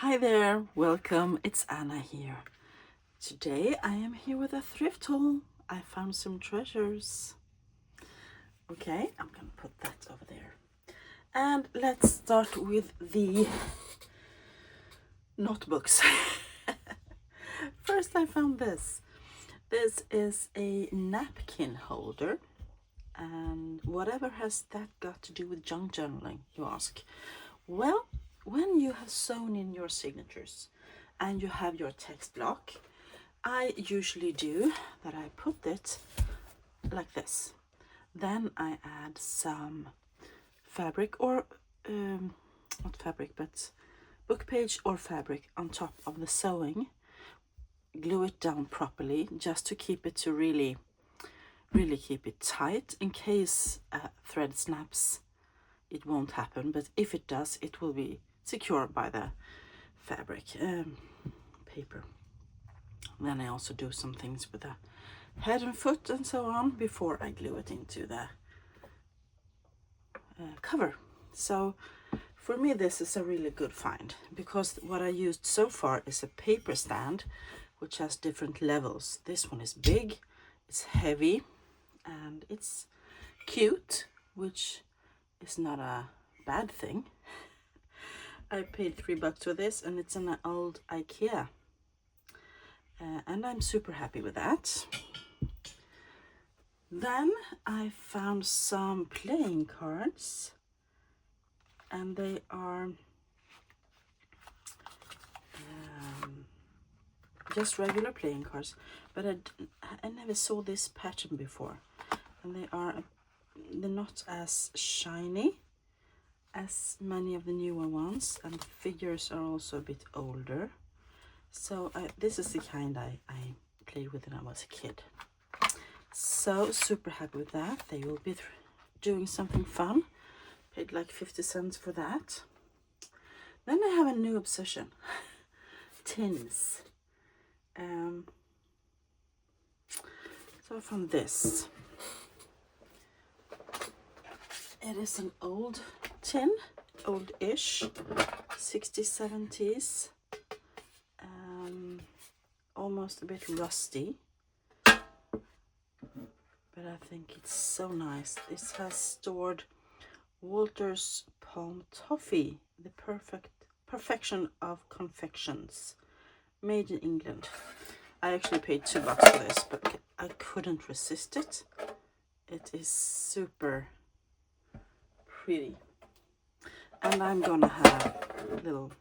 Hi there, welcome, it's Anna here. Today I am here with a thrift haul. I found some treasures. Okay, I'm gonna put that over there. And let's start with the notebooks. First I found this. This is a napkin holder. And whatever has that got to do with junk journaling, you ask? Well, when you have sewn in your signatures and you have your text block, I usually do that I put it like this. Then I add some fabric or not fabric but book page or fabric on top of the sewing. Glue it down properly just to keep it to really keep it tight. In case a thread snaps, it won't happen, but if it does, it will be secured by the fabric paper. Then I also do some things with the head and foot and so on before I glue it into the cover. So for me this is a really good find, because what I used so far is a paper stand which has different levels. This one is big, it's heavy, and it's cute, which is not a bad thing. I paid $3 for this, and it's an old IKEA, and I'm super happy with that. Then I found some playing cards, and they are just regular playing cards, but I never saw this pattern before, and they're not as shiny as many of the newer ones, and the figures are also a bit older. So this is the kind I played with when I was a kid. So super happy with that. They will be doing something fun. Paid like 50 cents for that. Then I have a new obsession. Tins. So from this. It is an old tin, old-ish, 60s, 70s, almost a bit rusty, but I think it's so nice. This has stored Walter's Palm Toffee, the perfection of confections, made in England. I actually paid $2 for this, but I couldn't resist it. It is super pretty, and I'm gonna have little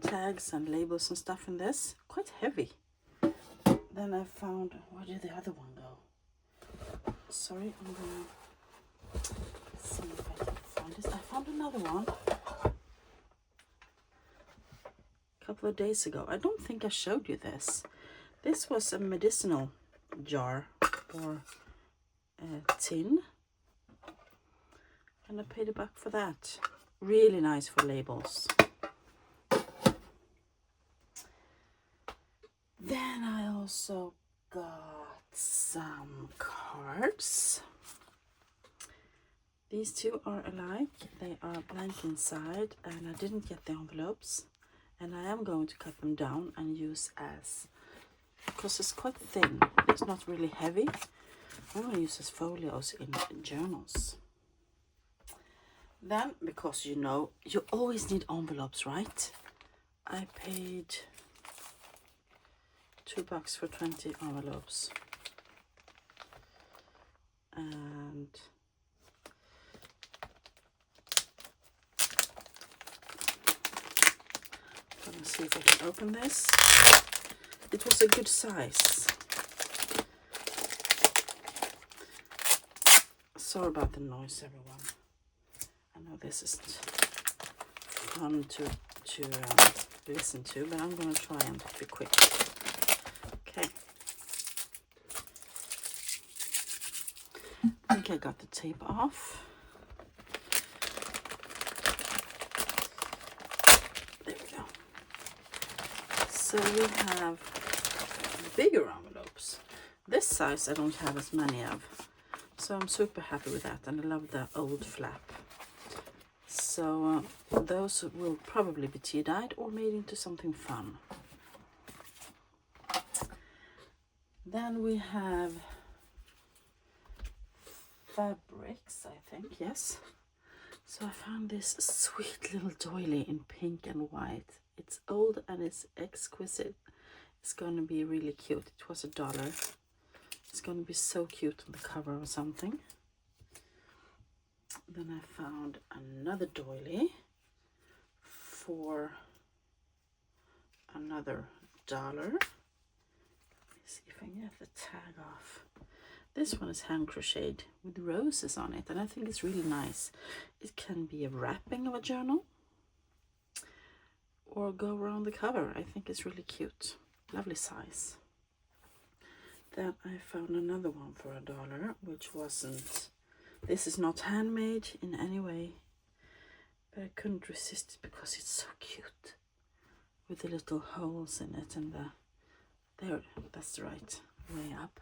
tags and labels and stuff in this. Quite heavy. Then I found, where did the other one go? Sorry, I'm gonna see if I can find this. I found another one a couple of days ago. I don't think I showed you this. This was a medicinal jar or a tin, and I paid $1 for that. Really nice for labels. Then I also got some cards. These two are alike. They are blank inside, and I didn't get the envelopes, and I am going to cut them down and use as, because it's quite thin, it's not really heavy. I'm going to use as folios in journals. Then, because you know, you always need envelopes, right? I paid $2 for 20 envelopes. And let me see if I can open this. It was a good size. Sorry about the noise, everyone. I know this isn't fun to listen to, but I'm going to try and be quick. Okay. I think I got the tape off. There we go. So we have bigger envelopes. This size I don't have as many of, so I'm super happy with that, and I love the old flap. So those will probably be tea-dyed or made into something fun. Then we have fabrics, I think, yes. So I found this sweet little doily in pink and white. It's old and it's exquisite. It's going to be really cute. It was $1. It's going to be so cute on the cover or something. Then I found another doily for another $1. Let me see if I can get the tag off. This one is hand crocheted with roses on it, and I think it's really nice. It can be a wrapping of a journal or go around the cover. I think it's really cute. Lovely size. Then I found another one for $1, which wasn't, this is not handmade in any way, but I couldn't resist it because it's so cute with the little holes in it and the, there, that's the right way up.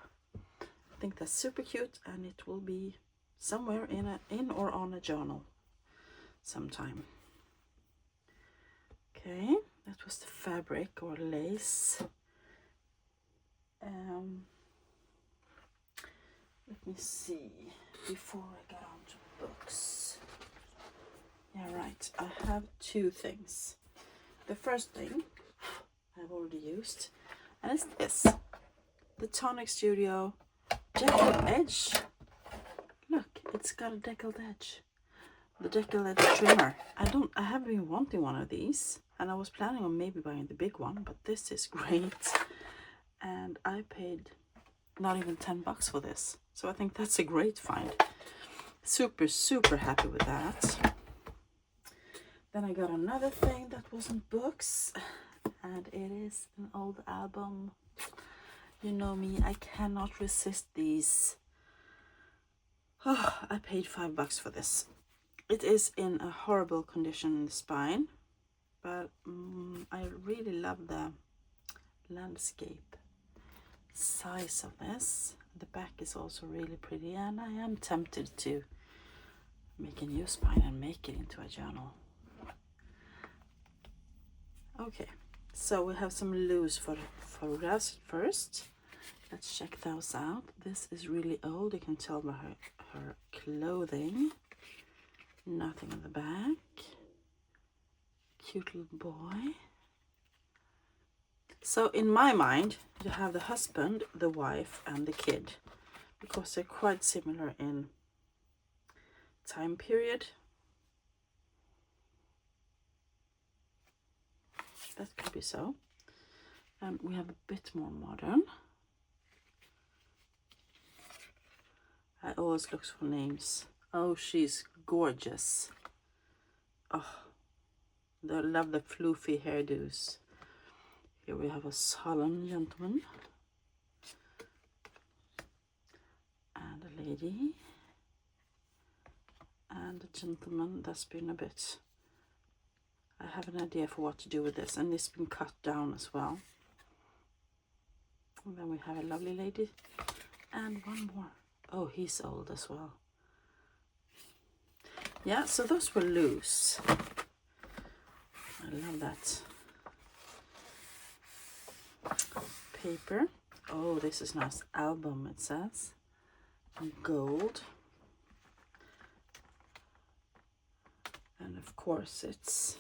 I think that's super cute, and it will be somewhere in or on a journal sometime. Okay, that was the fabric or lace. Let me see before I get on to books. Yeah, right. I have two things. The first thing I've already used, and it's this, the Tonic Studio Deckled Edge. Look, it's got a deckled edge. The deckled edge trimmer. I haven't been wanting one of these, and I was planning on maybe buying the big one, but this is great. And I paid not even $10 for this, so I think that's a great find. Super happy with that. Then I got another thing that wasn't books, and it is an old album. You know me, I cannot resist these. Oh, I paid $5 for this. It is in a horrible condition in the spine, but I really love the landscape size of this. The back is also really pretty, and I am tempted to make a new spine and make it into a journal. Okay, so we have some loose photographs first. Let's check those out. This is really old. You can tell by her clothing. Nothing on the back. Cute little boy. So in my mind, you have the husband, the wife, and the kid, because they're quite similar in time period. That could be so. And we have a bit more modern. I always look for names. Oh, she's gorgeous. Oh, I love the floofy hairdos. Here we have a solemn gentleman and a lady and a gentleman that's been a bit, I have an idea for what to do with this, and it's been cut down as well. And then we have a lovely lady and one more. Oh, he's old as well. Yeah, so those were loose. I love that. Paper. Oh, this is nice. Album, it says. Gold. And of course it's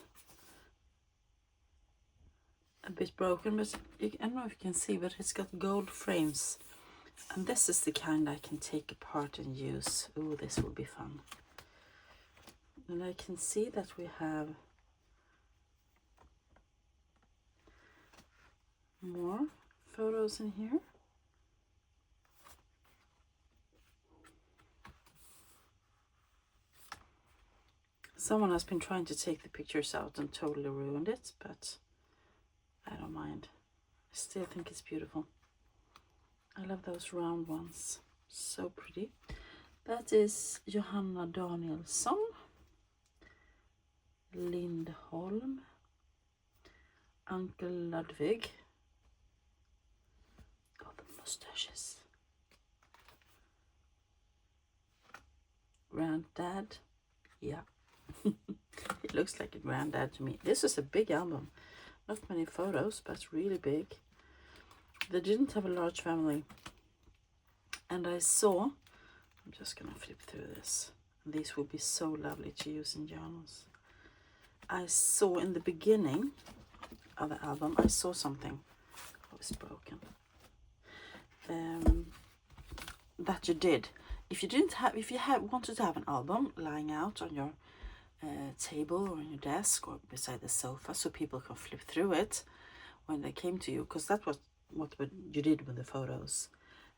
a bit broken, but I don't know if you can see, but it's got gold frames. And this is the kind I can take apart and use. Oh, this will be fun. And I can see that we have more photos in here. Someone has been trying to take the pictures out and totally ruined it, but I don't mind. I still think it's beautiful. I love those round ones. So pretty. That is Johanna Danielsson. Lindholm. Uncle Ludwig. Oh, the mustaches. Granddad. Yeah. It looks like a granddad to me. This is a big album. Not many photos, but really big. They didn't have a large family. And I saw, I'm just gonna flip through this. These would be so lovely to use in journals. I saw in the beginning of the album, I saw something. Oh, it's broken. That you did. If you wanted to have an album lying out on your table or on your desk or beside the sofa, so people can flip through it when they came to you, because that was what you did with the photos.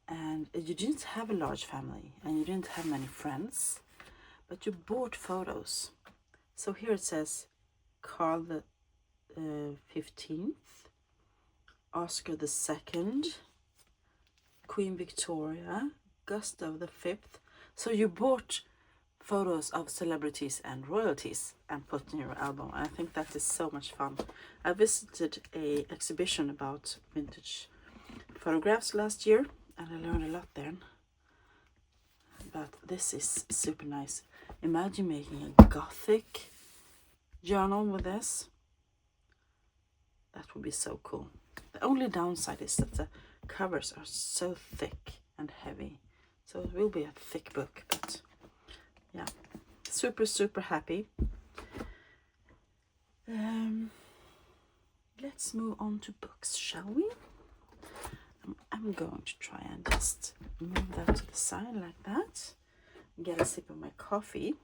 And you didn't have a large family and you didn't have many friends, but you bought photos. So here it says Carl the 15th, Oscar the 2nd, Queen Victoria, Gustav the 5th. So you bought photos of celebrities and royalties and put in your album. I think that is so much fun. I visited a exhibition about vintage photographs last year, and I learned a lot there. But this is super nice. Imagine making a gothic journal with this. That would be so cool. The only downside is that the covers are so thick and heavy. So it will be a thick book, but yeah, super happy. Let's move on to books, shall we? I'm going to try and just move that to the side like that. Get a sip of my coffee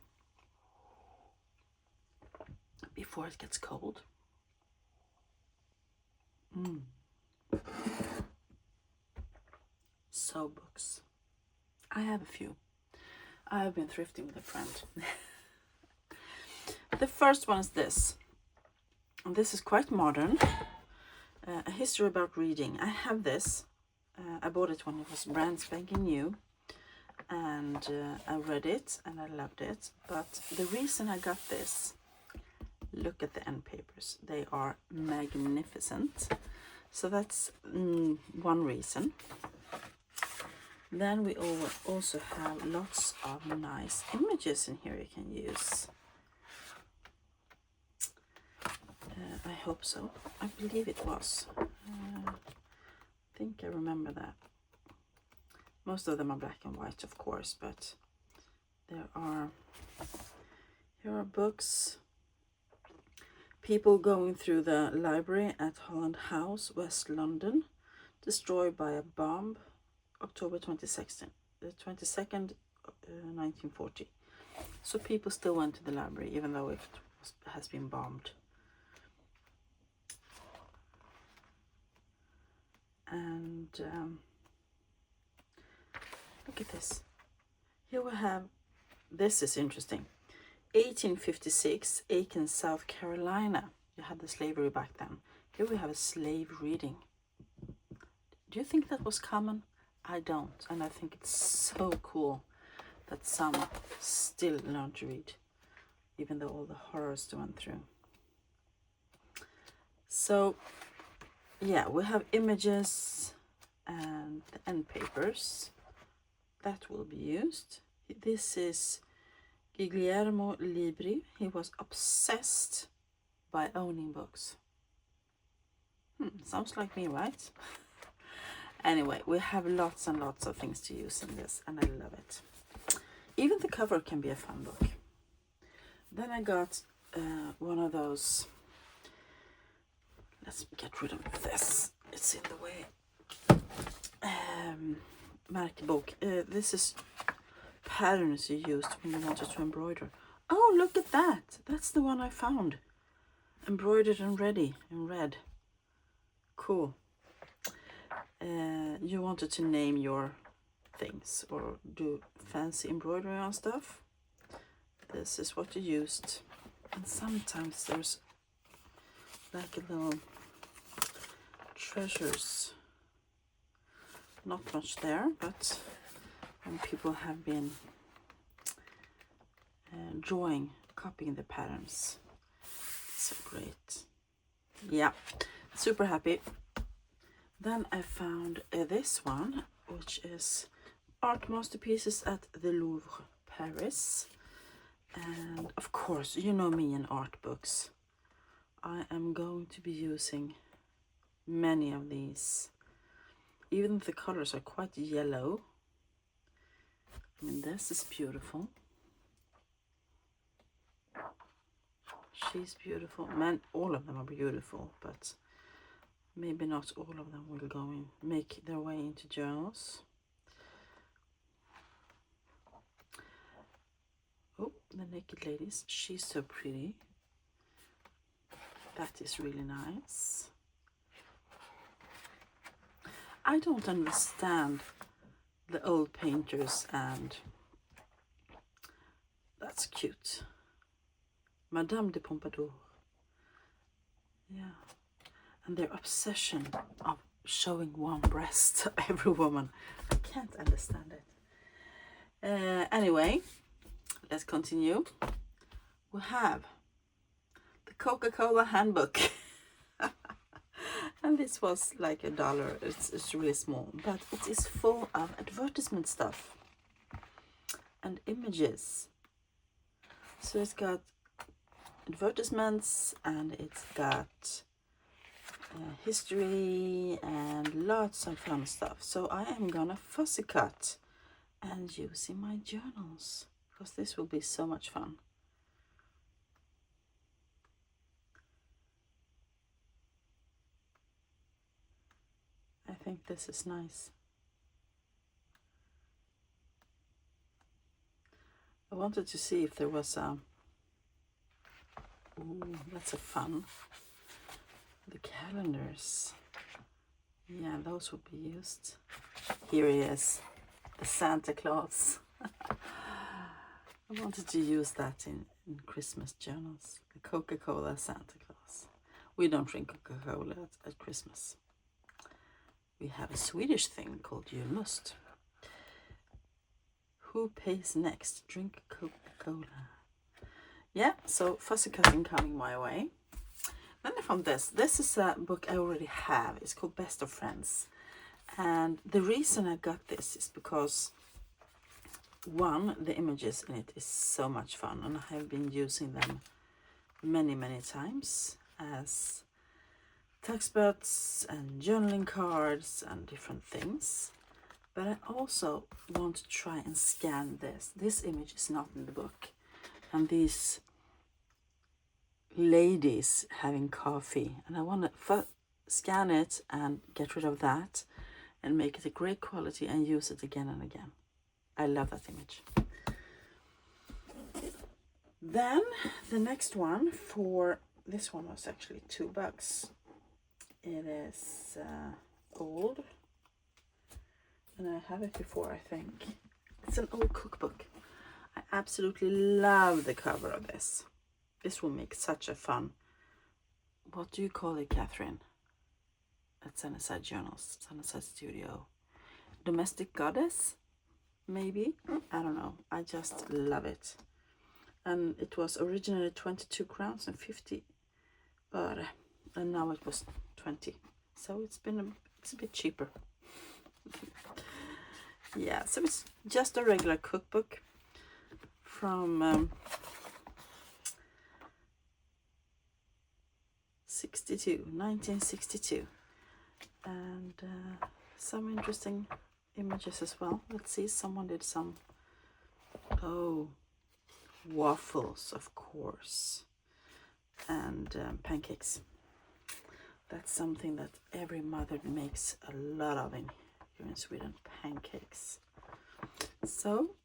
before it gets cold. So books. I have a few. I have been thrifting with a friend. The first one is this. And this is quite modern. A history about reading. I have this. I bought it when it was brand spanking new. And I read it and I loved it. But the reason I got this, look at the end papers. They are magnificent. So that's one reason. Then we also have lots of nice images in here you can use. I hope so. I believe it was. I think I remember that. Most of them are black and white, of course, but here are books. People going through the library at Holland House, West London, destroyed by a bomb, October 22nd, 1940. So people still went to the library, even though it has been bombed. And look at this. Here we have, this is interesting. 1856, Aiken, South Carolina. You had the slavery back then. Here we have a slave reading. Do you think that was common? I don't. And I think it's so cool that some still learn to read, even though all the horrors they went through. So, yeah, we have images and the end papers that will be used. This is Guillermo Libri. He was obsessed by owning books. Sounds like me, right? Anyway, we have lots and lots of things to use in this, and I love it. Even the cover can be a fun book. Then I got one of those. Let's get rid of this. It's in the way. Märkebok. This is patterns you used when you wanted to embroider. Oh, look at that. That's the one I found. Embroidered and ready in red. Cool. You wanted to name your things or do fancy embroidery on stuff. This is what you used. And sometimes there's like a little treasures. Not much there, but when people have been copying the patterns. So great. Yeah, super happy. Then I found this one, which is Art Masterpieces at the Louvre, Paris. And of course, you know me in art books. I am going to be using many of these. Even if the colors are quite yellow. I mean, this is beautiful. She's beautiful. Man, all of them are beautiful, but maybe not all of them will go in, make their way into journals. Oh, the naked ladies. She's so pretty. That is really nice. I don't understand the old painters, and that's cute. Madame de Pompadour. Yeah. And their obsession of showing one breast to every woman. I can't understand it. Anyway, let's continue. We have the Coca-Cola handbook. And this was like $1. It's really small, but it is full of advertisement stuff and images. So it's got advertisements, and it's got history and lots of fun stuff. So I am gonna fussy cut and use in my journals, because this will be so much fun. I think this is nice. I wanted to see if there was a... Ooh, that's a fun. The calendars. Yeah, those would be used. Here he is, the Santa Claus. I wanted to use that in Christmas journals. The Coca-Cola Santa Claus. We don't drink Coca-Cola at Christmas. We have a Swedish thing called julmust. Who pays next? Drink Coca-Cola. Yeah, so fussy cutting coming my way. Then I found this. This is a book I already have. It's called Best of Friends. And the reason I got this is because, one, the images in it is so much fun, and I have been using them many, many times as text buds and journaling cards and different things. But I also want to try and scan this. This image is not in the book. And these ladies having coffee, and I want to scan it and get rid of that and make it a great quality and use it again and again. I love that image. Then the next one, for this one was actually $2. It is old, and I have it before, I think. It's an old cookbook. I absolutely love the cover of this. This will make such a fun... What do you call it, Catherine? At Sunnyside Journals, Sunnyside Studio. Domestic Goddess? Maybe? I don't know. I just love it. And it was originally 22 crowns and 50 öre. And now it was 20. So it's a bit cheaper. Yeah, so it's just a regular cookbook from 1962. And some interesting images as well. Let's see, someone did some... Oh, waffles, of course. And pancakes. That's something that every mother makes a lot of here in Sweden, pancakes. So,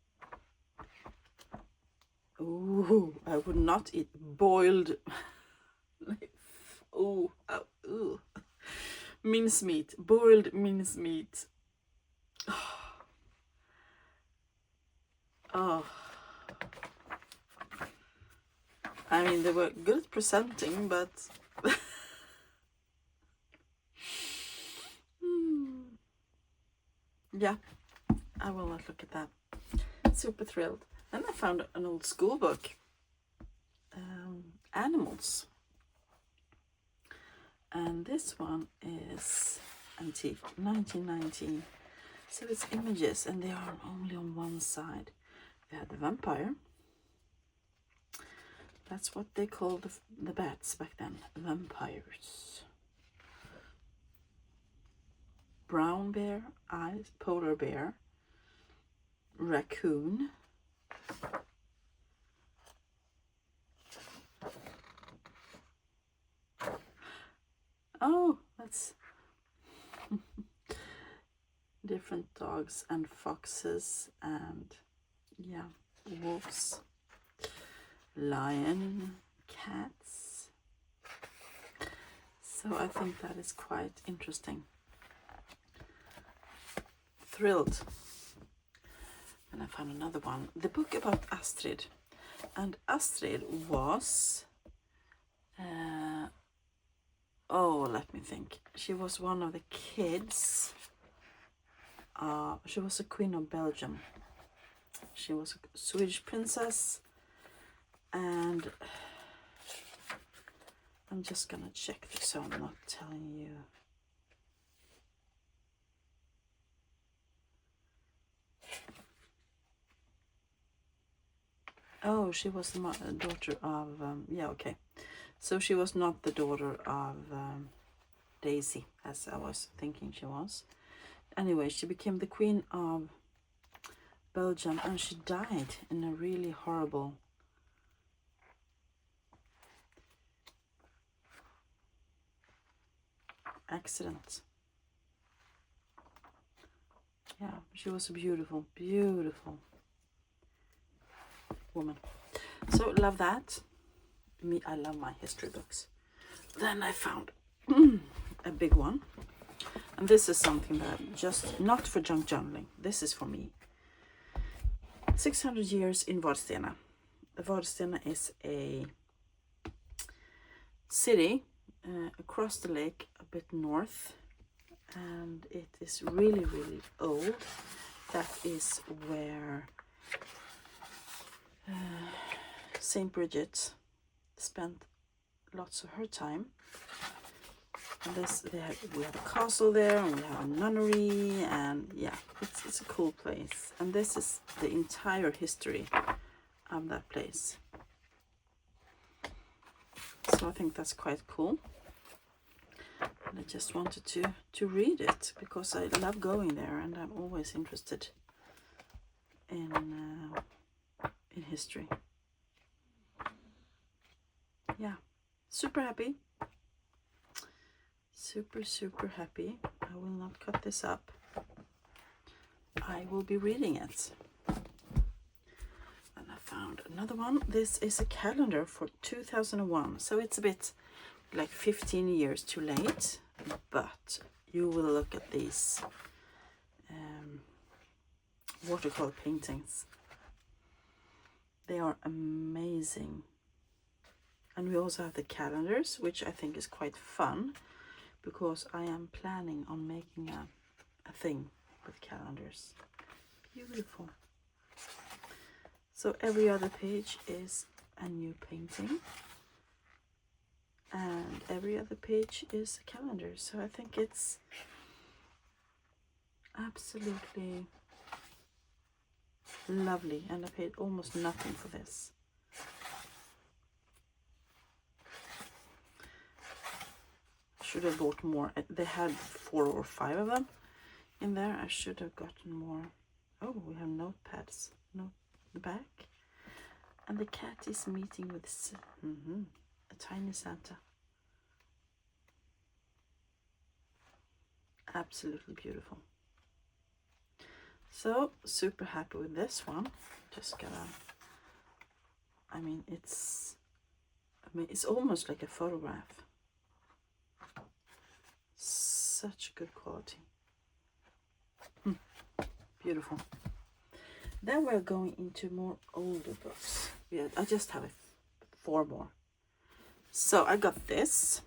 ooh, I would not eat boiled... ooh, ooh. Mincemeat, boiled mincemeat. Oh. I mean, they were good presenting, but... Yeah, I will not look at that. Super thrilled. Then I found an old school book. Animals. And this one is antique, 1919. So it's images, and they are only on one side. We have the vampire. That's what they called the bats back then, vampires. Brown bear, eyes, polar bear, raccoon, oh, that's different dogs and foxes and yeah, wolves, lion, cats. So I think that is quite interesting. Thrilled. And I found another one, the book about Astrid. And Astrid was oh, let me think. She was one of the kids. She was a queen of Belgium. She was a Swedish princess. And I'm just gonna check this so I'm not telling you. Oh, she was the daughter of, yeah, okay. So she was not the daughter of Daisy, as I was thinking she was. Anyway, she became the queen of Belgium, and she died in a really horrible accident. Yeah, she was a beautiful, beautiful woman. So love that. Me, I love my history books. Then I found a big one. And this is something that just not for junk journaling. This is for me. 600 years in Vadstena. Vadstena is a city across the lake, a bit north, and it is really, really old. That is where Saint Bridget spent lots of her time. And we have a castle there, and we have a nunnery, and yeah, it's a cool place. And this is the entire history of that place. So I think that's quite cool. And I just wanted to read it because I love going there, and I'm always interested in history. Yeah, super happy. Super happy. I will not cut this up. I will be reading it. And I found another one. This is a calendar for 2001. So it's a bit like 15 years too late. But you will look at these watercolor paintings. They are amazing. And we also have the calendars, which I think is quite fun, because I am planning on making a thing with calendars. Beautiful. So every other page is a new painting, and every other page is a calendar. So I think it's absolutely lovely, and I paid almost nothing for this. Should have bought more. They had 4 or 5 of them in there. I should have gotten more. Oh, we have notepads. Note the back. And the cat is meeting with a tiny Santa. Absolutely beautiful. So super happy with this one. Just gotta, I mean, it's almost like a photograph. Such good quality. Beautiful. Then we're going into more older books. Yeah, I just have 4 more. So I got this.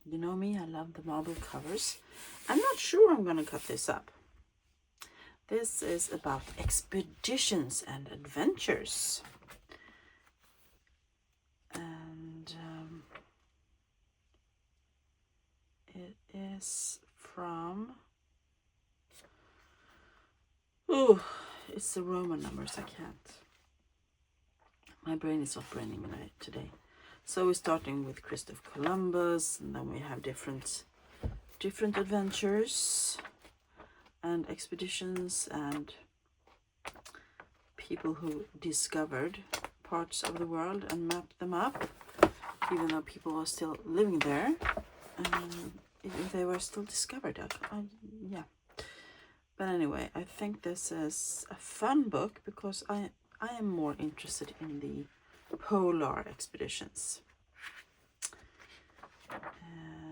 You know me, I love the marble covers. I'm not sure I'm gonna cut this up. This is about expeditions and adventures. And it is from, oh, it's the Roman numbers, I can't. My brain is not braining today. So we're starting with Christopher Columbus, and then we have different adventures and expeditions and people who discovered parts of the world and mapped them up, even though people are still living there, if they were still discovered. Yeah. But anyway, I think this is a fun book because I am more interested in the polar expeditions.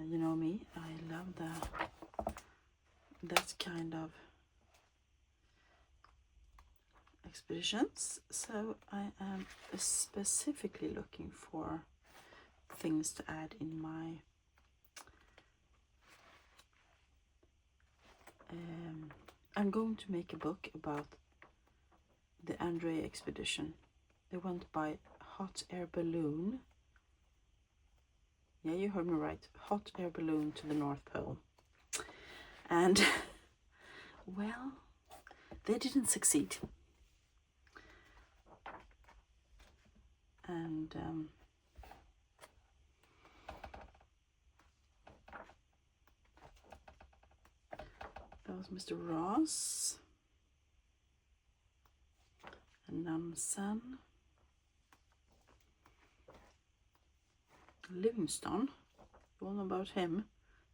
You know me, I love that kind of expeditions. So I am specifically looking for things to add in my I'm going to make a book about the Andrée expedition. They went by hot air balloon. Yeah, you heard me right. Hot air balloon to the North Pole. And, well, they didn't succeed. And that was Mr. Ross and Nansen. Livingstone, you all know about him,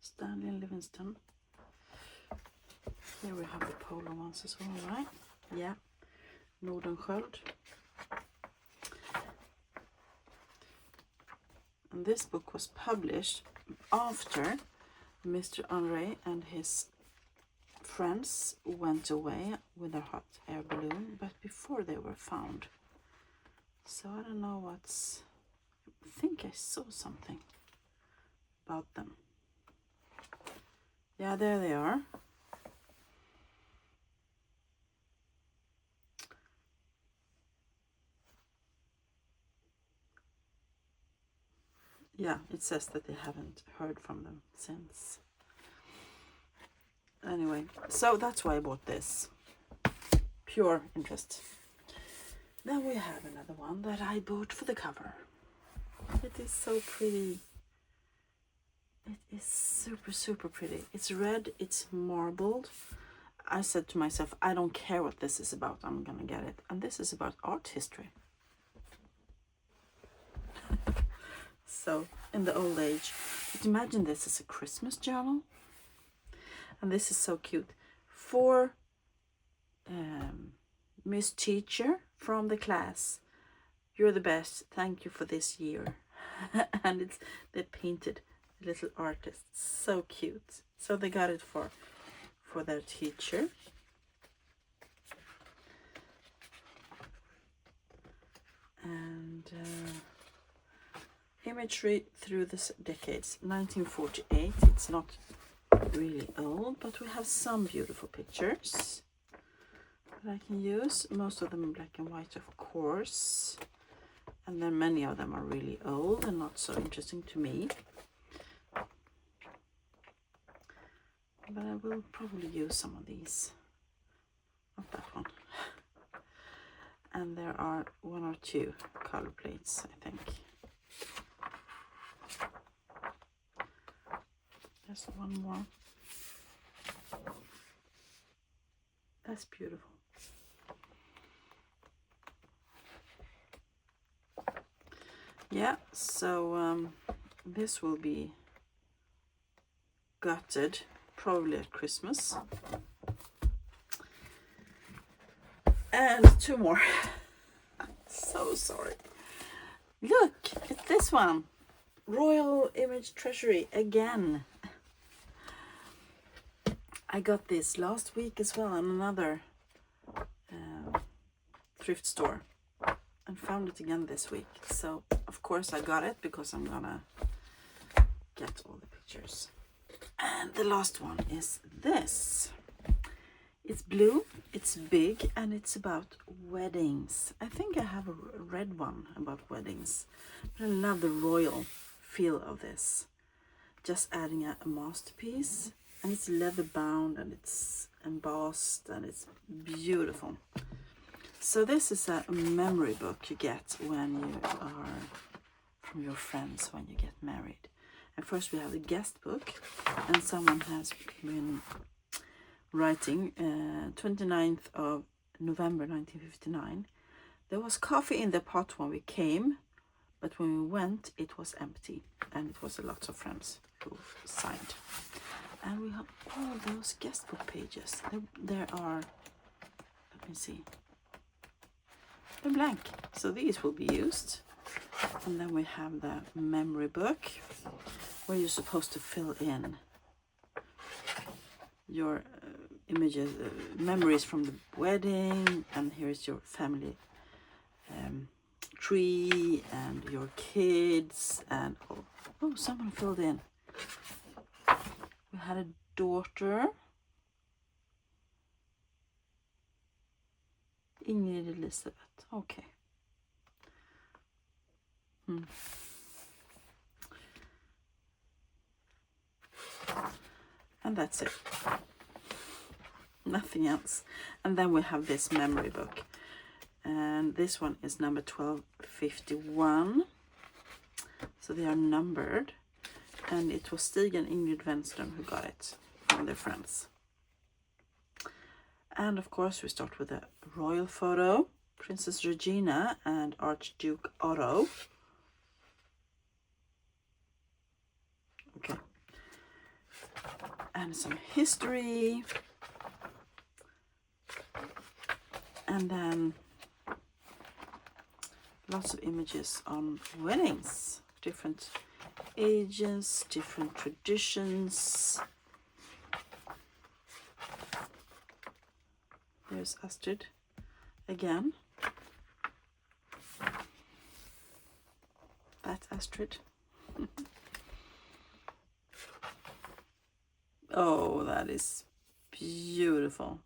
Stanley Livingstone. Here we have the polar ones as well, right? Yeah, Nordenskjöld. And this book was published after Mr. Andrée and his friends went away with their hot air balloon, but before they were found. So I don't know what's... I think I saw something about them. Yeah, there they are. Yeah, it says that they haven't heard from them since. Anyway, so that's why I bought this. Pure interest. Then we have another one that I bought for the cover. It is so pretty. It is super, super pretty. It's red, it's marbled. I said to myself, I don't care what this is about, I'm gonna get it. And this is about art history. So, in the old age, but imagine this as a Christmas journal. And this is so cute. For Miss Teacher from the class, you're the best, thank you for this year. And they painted little artists, so cute. So they got it for their teacher. And imagery through the decades, 1948. It's not really old, but we have some beautiful pictures that I can use. Most of them in black and white, of course. And then many of them are really old and not so interesting to me. But I will probably use some of these. Not that one. And there are one or two color plates, I think. There's one more. That's beautiful. Yeah, so this will be gutted probably at Christmas. And two more. So sorry. Look, it's this one. Royal Image Treasury again. I got this last week as well in another thrift store and found it again this week. So of course I got it because I'm gonna get all the pictures. And the last one is this. It's blue, it's big, and it's about weddings. I think I have a red one about weddings, but I love the royal feel of this. Just adding a masterpiece, and it's leather bound, and it's embossed, and it's beautiful. So this is a memory book you get when you are from your friends when you get married. And first we have the guest book, and someone has been writing 29th of November 1959. There was coffee in the pot when we came, but when we went it was empty, and it was a lot of friends who signed. And we have all those guest book pages. There are, let me see, they're blank, so these will be used. And then we have the memory book where you're supposed to fill in your images, memories from the wedding, and here's your family tree and your kids, and oh, someone filled in. We had a daughter, Ingrid Elizabeth. Okay. And that's it. Nothing else. And then we have this memory book. And this one is number 1251. So they are numbered. And it was Stig and Ingrid Wenström who got it from their friends. And of course we start with a royal photo. Princess Regina and Archduke Otto. Okay. And some history. And then lots of images on weddings. Different ages, different traditions. There's Astrid again. That's Astrid. Oh, that is beautiful.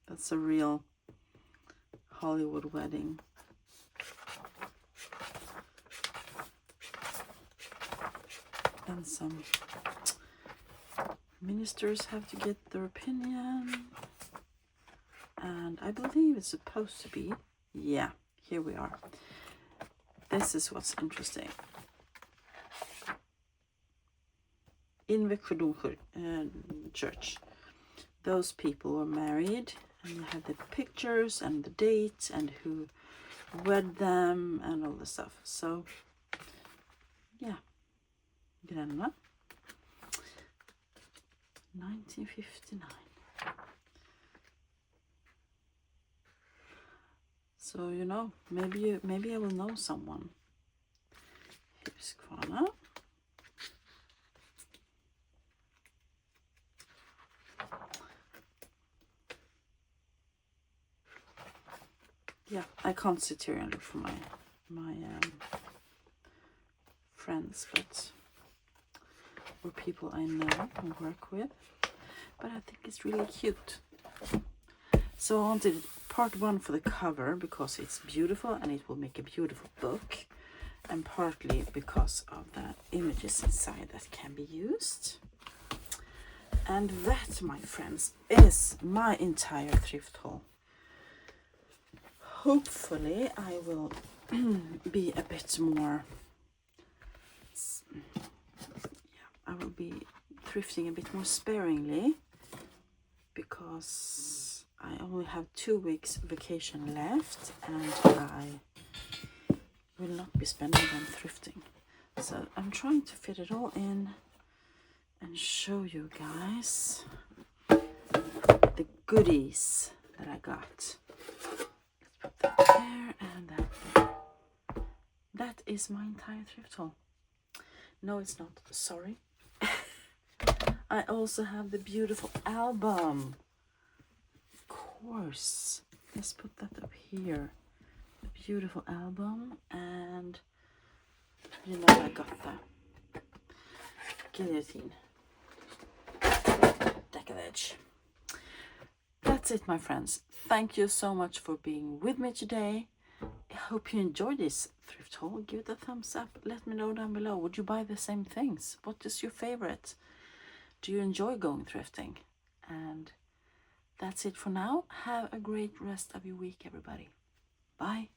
That's a real Hollywood wedding. And some ministers have to get their opinion. And I believe it's supposed to be, yeah, here we are. This is what's interesting. In Växjö church, those people were married, and you have the pictures and the dates and who wed them and all the stuff. So yeah, Gränna, 1959. So you know, maybe I will know someone. Here's Kvarna. Yeah, I can't sit here and look for my friends, or people I know and work with. But I think it's really cute. So I wanted part 1 for the cover because it's beautiful and it will make a beautiful book, and partly because of the images inside that can be used. And that, my friends, is my entire thrift haul. Hopefully I will be a bit more, I will be thrifting a bit more sparingly, because I only have 2 weeks vacation left and I will not be spending them thrifting. So I'm trying to fit it all in and show you guys the goodies that I got. Let's put that there and that there. That is my entire thrift haul. No, it's not. Sorry. I also have the beautiful album. Of course. Let's put that up here. The beautiful album, and you know I got the guillotine. Deck of Edge. That's it, my friends. Thank you so much for being with me today. I hope you enjoyed this thrift haul. Give it a thumbs up. Let me know down below. Would you buy the same things? What is your favorite? Do you enjoy going thrifting? And that's it for now. Have a great rest of your week, everybody. Bye.